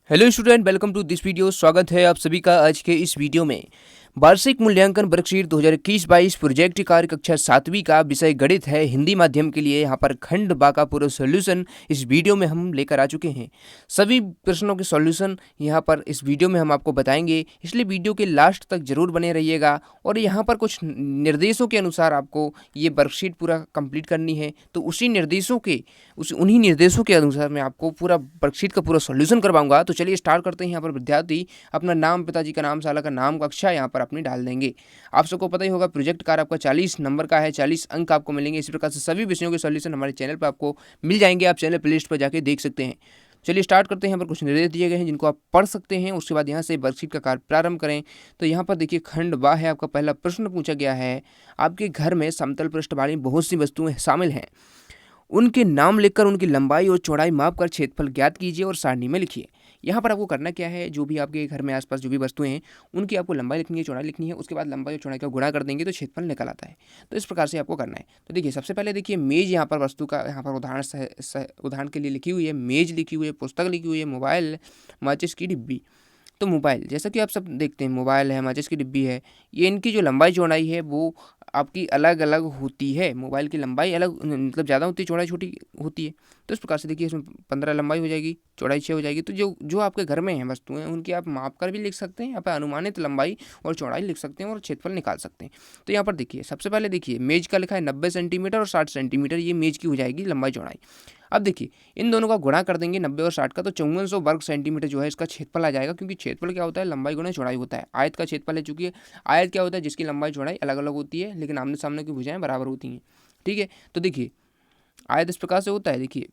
Hello student, welcome to this video. स्वागत है आप सभी का आज के इस वीडियो में। वार्षिक मूल्यांकन वर्कशीट 2021-22 प्रोजेक्ट कार्य कक्षा 7वीं का विषय गणित है हिंदी माध्यम के लिए। यहाँ पर खंड बा का पूरा सॉल्यूशन इस वीडियो में हम लेकर आ चुके हैं। सभी प्रश्नों के सॉल्यूशन यहाँ पर इस वीडियो में हम आपको बताएंगे, इसलिए वीडियो के लास्ट तक जरूर बने रहिएगा। और यहाँ पर कुछ निर्देशों के अनुसार आपको ये वर्कशीट पूरा कंप्लीट करनी है, तो उन्हीं निर्देशों के अनुसार मैं आपको पूरा वर्कशीट का पूरा सॉल्यूशन करवाऊंगा। तो चलिए स्टार्ट करते हैं। यहाँ पर विद्यार्थी अपना नाम, पिताजी का नाम, शाला का नाम, कक्षा यहाँ पर अपनी डाल देंगे। आप सबको पता ही होगा प्रोजेक्ट कार्य आपका 40 नंबर का है, 40 अंक आपको मिलेंगे। इसी प्रकार से सभी विषयों के सॉल्यूशन हमारे चैनल पर आपको मिल जाएंगे। आप चैनल प्लेलिस्ट पर जाके देख सकते हैं। चलिए स्टार्ट करते हैं। यहाँ पर कुछ निर्देश दिए गए हैं जिनको आप पढ़ सकते हैं, उसके बाद यहाँ से वर्कशीट का कार्य प्रारंभ करें। तो यहाँ पर देखिए खंड बा है, आपका पहला प्रश्न पूछा गया है। आपके घर में समतल पृष्ठ वाली बहुत सी वस्तुएं शामिल हैं, उनके नाम लिखकर उनकी लंबाई और चौड़ाई माप कर क्षेत्रफल ज्ञात कीजिए और सारणी में लिखिए। यहाँ पर आपको करना क्या है, जो भी आपके घर में आसपास जो भी वस्तुएं हैं उनकी आपको लंबाई लिखनी है, चौड़ाई लिखनी है। उसके बाद लंबाई और चौड़ाई का गुणा कर देंगे तो क्षेत्रफल निकल आता है। तो इस प्रकार से आपको करना है। तो देखिए सबसे पहले देखिए मेज, यहाँ पर वस्तु का यहाँ पर उदाहरण के लिए लिखी हुई है। मेज लिखी हुई है, पुस्तक लिखी हुई है, मोबाइल, माचिस की डिब्बी। तो मोबाइल, जैसा कि आप सब देखते हैं, मोबाइल है, माचिस की डिब्बी है, ये इनकी जो लंबाई चौड़ाई है वो आपकी अलग अलग होती है। मोबाइल की लंबाई अलग मतलब ज़्यादा होती है, चौड़ाई छोटी होती है। तो इस प्रकार से देखिए इसमें 15 लंबाई हो जाएगी, चौड़ाई 6 हो जाएगी। तो जो जो आपके घर में हैं वस्तुएं, उनकी आप माप कर भी लिख सकते हैं, यहाँ पर अनुमानित लंबाई और चौड़ाई लिख सकते हैं और क्षेत्रफल निकाल सकते हैं। तो यहाँ पर देखिए सबसे पहले देखिए मेज का लिखा है 90 सेंटीमीटर और 60 सेंटीमीटर, ये मेज की हो जाएगी लंबाई चौड़ाई। अब देखिए इन दोनों का गुणा कर देंगे 90 और 60 का, तो 5400 वर्ग सेंटीमीटर जो है इसका क्षेत्रफल आ जाएगा। क्योंकि क्षेत्रफल क्या होता है, लंबाई गुणा चौड़ाई होता है। आयत का क्षेत्रफल है, चूंकि आयत क्या होता है, जिसकी लंबाई चौड़ाई अलग अलग होती है लेकिन आमने सामने की भुजाएं बराबर होती हैं। ठीक है, तो देखिए आयत इस प्रकार से होता है, देखिए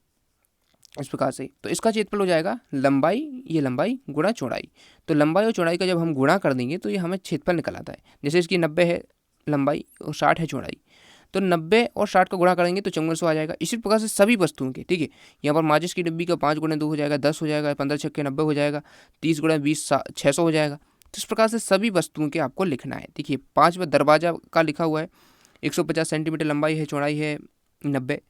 इस प्रकार से। तो इसका क्षेत्रफल हो जाएगा लंबाई, ये लंबाई गुणा चौड़ाई। तो लंबाई और चौड़ाई का जब हम गुणा कर देंगे तो ये हमें क्षेत्रफल निकल आता है। जैसे इसकी 90 है लंबाई और 60 है चौड़ाई, तो 90 और 60 का गुणा करेंगे तो 5400 आ जाएगा। इसी प्रकार से सभी वस्तुओं के, ठीक है। यहाँ पर माचिस की डिब्बी का 5 गुणे 2 हो जाएगा, 10 हो जाएगा, 15 छक्के 90 हो जाएगा, 30 गुणे 20 600 हो जाएगा। तो इस प्रकार से सभी वस्तुओं के आपको लिखना है। देखिए 5 में दरवाजा का लिखा हुआ है, 150 सेंटीमीटर लंबाई है, चौड़ाई है 90।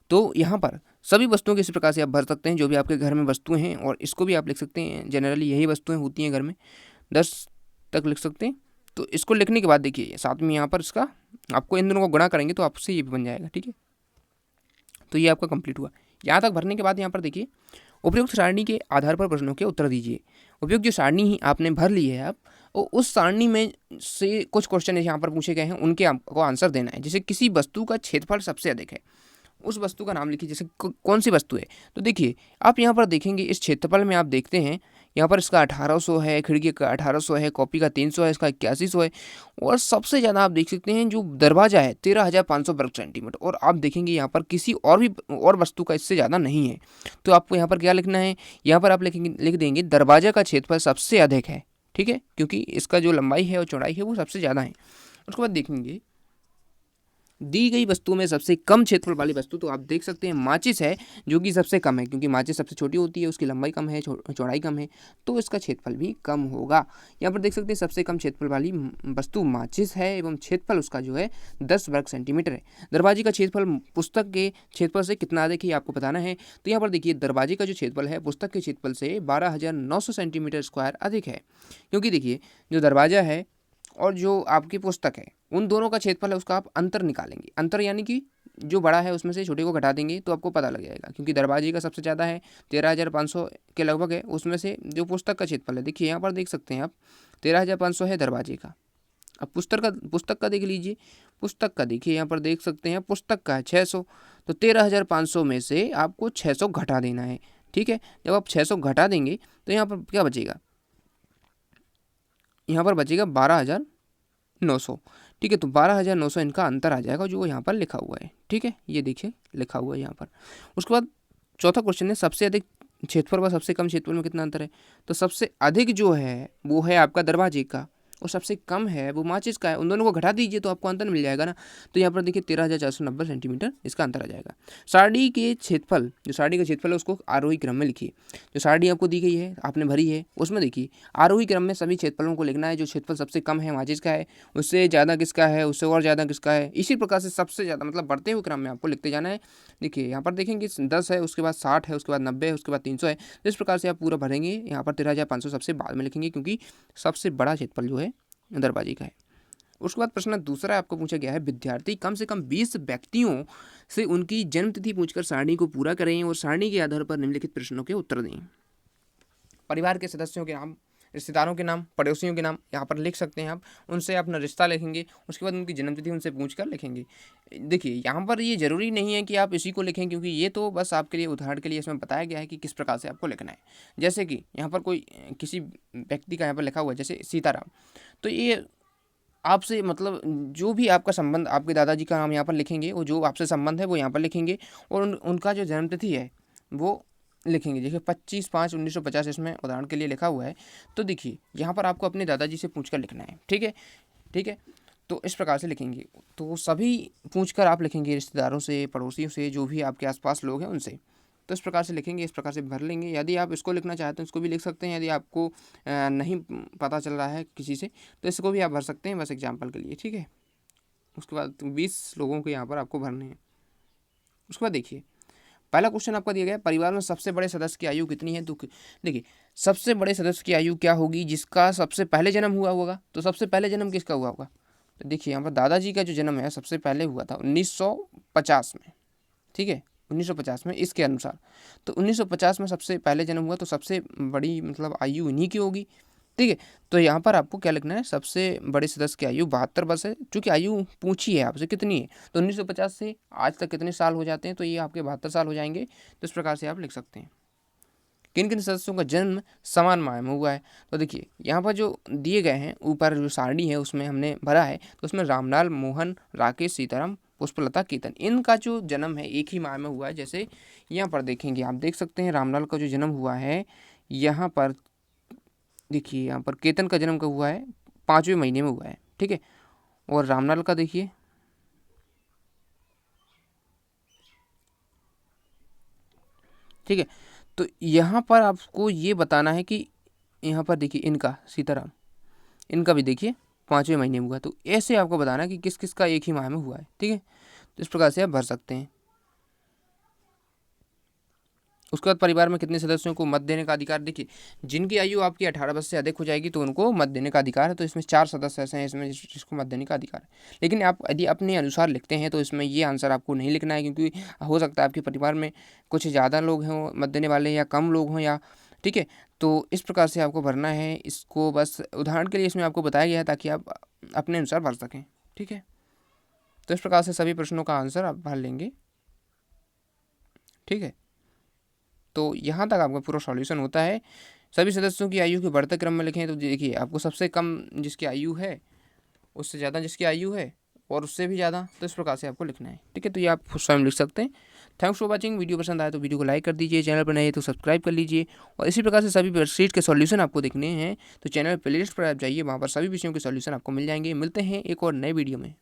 तो यहाँ पर सभी वस्तुओं के इसी प्रकार से आप भर सकते हैं, जो भी आपके घर में वस्तुएं हैं। और इसको भी आप लिख सकते हैं, जनरली यही वस्तुएं होती हैं घर में, 10 तक लिख सकते हैं। तो इसको लिखने के बाद देखिए साथ में यहाँ पर इसका आपको इन दोनों को गुणा करेंगे तो आपसे ये भी बन जाएगा। ठीक है, तो ये आपका कंप्लीट हुआ। यहाँ तक भरने के बाद यहाँ पर देखिए उपयुक्त सारणी के आधार पर प्रश्नों के उत्तर दीजिए। उपयुक्त जो सारणी ही आपने भर ली है आप, और उस सारणी में से कुछ क्वेश्चन यहाँ पर पूछे गए हैं, उनके आपको आंसर देना है। जैसे किसी वस्तु का क्षेत्रफल सबसे अधिक है, उस वस्तु का नाम लिखिए। जैसे कौन सी वस्तु है, तो देखिए आप यहाँ पर देखेंगे इस क्षेत्रफल में आप देखते हैं यहाँ पर इसका 1800 है, खिड़की का 1800 है, कॉपी का 300 है, इसका 8100 है। और सबसे ज़्यादा आप देख सकते हैं जो दरवाजा है 13500 वर्ग सेंटीमीटर। और आप देखेंगे यहाँ पर किसी और वस्तु का इससे ज़्यादा नहीं है। तो आपको यहाँ पर क्या लिखना है, यहाँ पर आप लिख देंगे दरवाजा का क्षेत्रफल सबसे अधिक है। ठीक है, क्योंकि इसका जो लंबाई है और चौड़ाई है वो सबसे ज़्यादा है। उसके बाद देखेंगे दी गई वस्तु में सबसे कम क्षेत्रफल वाली वस्तु, तो आप देख सकते हैं माचिस है, जो कि सबसे कम है। क्योंकि माचिस सबसे छोटी होती है, उसकी लंबाई कम है, चौड़ाई कम है, तो इसका क्षेत्रफल भी कम होगा। यहाँ पर देख सकते हैं सबसे कम क्षेत्रफल वाली वस्तु माचिस है एवं क्षेत्रफल उसका जो है 10 वर्ग सेंटीमीटर है। दरवाजे का क्षेत्रफल पुस्तक के क्षेत्रफल से कितना अधिक है आपको बताना है। तो यहाँ पर देखिए दरवाजे का जो क्षेत्रफल है पुस्तक के क्षेत्रफल से 12,900 सेंटीमीटर स्क्वायर अधिक है। क्योंकि देखिए जो दरवाजा है और जो आपकी पुस्तक है, उन दोनों का क्षेत्रफल है, उसका आप अंतर निकालेंगे। अंतर यानी कि जो बड़ा है उसमें से छोटे को घटा देंगे तो आपको पता लग जाएगा। क्योंकि दरवाजे का सबसे ज़्यादा है, 13,500 के लगभग है, उसमें से जो पुस्तक का क्षेत्रफल है, देखिए यहाँ पर देख सकते हैं आप 13,500 है दरवाजे का। अब पुस्तक का देख लीजिए, पुस्तक का देखिए यहाँ पर देख सकते हैं पुस्तक का है 600। तो 13,500 में से आपको 600 घटा देना है। ठीक है, जब आप 600 घटा देंगे तो यहाँ पर क्या बचेगा, यहाँ पर बचेगा 12,900। ठीक है, तो 12,900 इनका अंतर आ जाएगा जो यहाँ पर लिखा हुआ है। ठीक है, ये देखिए लिखा हुआ है यहाँ पर। उसके बाद चौथा क्वेश्चन है सबसे अधिक क्षेत्रफल व सबसे कम क्षेत्रफल में कितना अंतर है। तो सबसे अधिक जो है वो है आपका दरवाजे का, और सबसे कम है वो माचिस का है, उन दोनों को घटा दीजिए तो आपको अंतर मिल जाएगा ना। तो यहाँ पर देखिए 13,490 सेंटीमीटर इसका अंतर आ जाएगा। सारणी के क्षेत्रफल, जो सारणी का क्षेत्रफल है उसको आरोही क्रम में लिखिए। जो सारणी आपको दी गई है, आपने भरी है, उसमें देखिए आरोही क्रम में सभी क्षेत्रफलों को लिखना है। जो क्षेत्रफल सबसे कम है माचिस का है, उससे ज़्यादा किसका है, उससे और ज़्यादा किसका है, इसी प्रकार से सबसे ज़्यादा मतलब बढ़ते हुए क्रम में आपको लिखते जाना है। देखिए यहाँ पर देखेंगे 10 है, उसके बाद 60 है, उसके बाद 90 है, उसके बाद 300 है। तो इस प्रकार से आप पूरा भरेंगे। यहाँ पर 13,500 सबसे बाद में लिखेंगे क्योंकि सबसे बड़ा क्षेत्रफल जो है दरवाजे का है। उसके बाद प्रश्न दूसरा आपको पूछा गया है, विद्यार्थी कम से कम 20 व्यक्तियों से उनकी जन्मतिथि पूछकर सारणी को पूरा करें और सारणी के आधार पर निम्नलिखित प्रश्नों के उत्तर दें। परिवार के सदस्यों के नाम, रिश्तेदारों के नाम, पड़ोसियों के नाम यहाँ पर लिख सकते हैं आप। उनसे अपना रिश्ता लिखेंगे, उसके बाद उनकी जन्मतिथि उनसे पूछकर लिखेंगे। देखिए यहाँ पर ये ज़रूरी नहीं है कि आप इसी को लिखें, क्योंकि ये तो बस आपके लिए उदाहरण के लिए इसमें बताया गया है कि किस प्रकार से आपको लिखना है। जैसे कि यहाँ पर कोई किसी व्यक्ति का यहाँ पर लिखा हुआ है, जैसे सीताराम, तो ये आपसे मतलब जो भी आपका संबंध, आपके दादाजी का नाम यहाँ पर लिखेंगे, और जो आपसे संबंध है वो यहाँ पर लिखेंगे, और उनका जो जन्मतिथि है वो लिखेंगे। देखिए 25/5/1950 इसमें उदाहरण के लिए लिखा हुआ है। तो देखिए यहाँ पर आपको अपने दादाजी से पूछकर लिखना है। ठीक है, ठीक है, तो इस प्रकार से लिखेंगे। तो सभी पूछकर आप लिखेंगे, रिश्तेदारों से, पड़ोसियों से, जो भी आपके आसपास लोग हैं उनसे। तो इस प्रकार से लिखेंगे, इस प्रकार से भर लेंगे। यदि आप इसको लिखना चाहते हैं इसको भी लिख सकते हैं। यदि आपको नहीं पता चल रहा है किसी से तो इसको भी आप भर सकते हैं, बस एग्जाम्पल के लिए। ठीक है, उसके बाद 20 लोगों के यहाँ पर आपको भरने हैं। उसके बाद देखिए पहला क्वेश्चन आपका दिया गया, परिवार में सबसे बड़े सदस्य की आयु कितनी है। तो देखिए सबसे बड़े सदस्य की आयु क्या होगी, जिसका सबसे पहले जन्म हुआ होगा। तो सबसे पहले जन्म किसका हुआ होगा, तो देखिए यहाँ पर दादाजी का जो जन्म है सबसे पहले हुआ था 1950 में। ठीक है, 1950 में इसके अनुसार। तो 1950 में सबसे पहले जन्म हुआ, तो सबसे बड़ी मतलब आयु इन्हीं की होगी। ठीक है, तो यहाँ पर आपको क्या लिखना है, सबसे बड़े सदस्य की आयु 72 वर्ष है। चूँकि आयु पूछी है आपसे कितनी है, तो 1950 से आज तक कितने साल हो जाते हैं, तो ये आपके 72 साल हो जाएंगे। तो इस प्रकार से आप लिख सकते हैं। किन किन सदस्यों का जन्म समान माह में हुआ है। तो देखिए यहाँ पर जो दिए गए हैं, ऊपर जो सारणी है उसमें हमने भरा है, तो उसमें रामलाल, मोहन, राकेश, सीताराम, पुष्पलता, केतन, इनका जो जन्म है एक ही माह में हुआ है। जैसे यहाँ पर देखेंगे, आप देख सकते हैं रामलाल का जो जन्म हुआ है यहाँ पर देखिए, यहाँ पर केतन का जन्म कब हुआ है, 5वें महीने में हुआ है। ठीक है, और रामलाल का देखिए ठीक है, तो यहाँ पर आपको ये बताना है कि यहाँ पर देखिए इनका सीताराम, इनका भी देखिए 5वें महीने में हुआ। तो ऐसे आपको बताना है कि किस किस का एक ही माह में हुआ है। ठीक है, तो इस प्रकार से आप भर सकते हैं। उसके बाद परिवार में कितने सदस्यों को मत देने का अधिकार। देखिए जिनकी आयु आपकी 18 वर्ष से अधिक हो जाएगी तो उनको मत देने का अधिकार है। तो इसमें 4 सदस्य ऐसे हैं इसमें जिसको मत देने का अधिकार है। लेकिन आप यदि अपने अनुसार लिखते हैं तो इसमें ये आंसर आपको नहीं लिखना है, क्योंकि हो सकता है आपके परिवार में कुछ ज़्यादा लोग हों मत देने वाले, या कम लोग हों, या ठीक है। तो इस प्रकार से आपको भरना है इसको, बस उदाहरण के लिए इसमें आपको बताया गया है ताकि आप अपने अनुसार भर सकें। ठीक है, तो इस प्रकार से सभी प्रश्नों का आंसर आप भर लेंगे। ठीक है, तो यहाँ तक आपका पूरा सॉल्यूशन होता है। सभी सदस्यों की आयु के बढ़ते क्रम में लिखें। तो देखिए आपको सबसे कम जिसकी आयु है, उससे ज़्यादा जिसकी आयु है, और उससे भी ज़्यादा, तो इस प्रकार से आपको लिखना है। ठीक है, तो ये आप स्वयं लिख सकते हैं। Thanks for watching. वीडियो पसंद आए तो वीडियो को लाइक कर दीजिए, चैनल पर नए तो सब्सक्राइब कर लीजिए, और इसी प्रकार से सभी वर्कशीट के सॉल्यूशन आपको देखने हैं तो चैनल प्लेलिस्ट पर आप जाइए, वहाँ पर सभी विषयों के सॉल्यूशन आपको मिल जाएंगे। मिलते हैं एक और नए वीडियो में।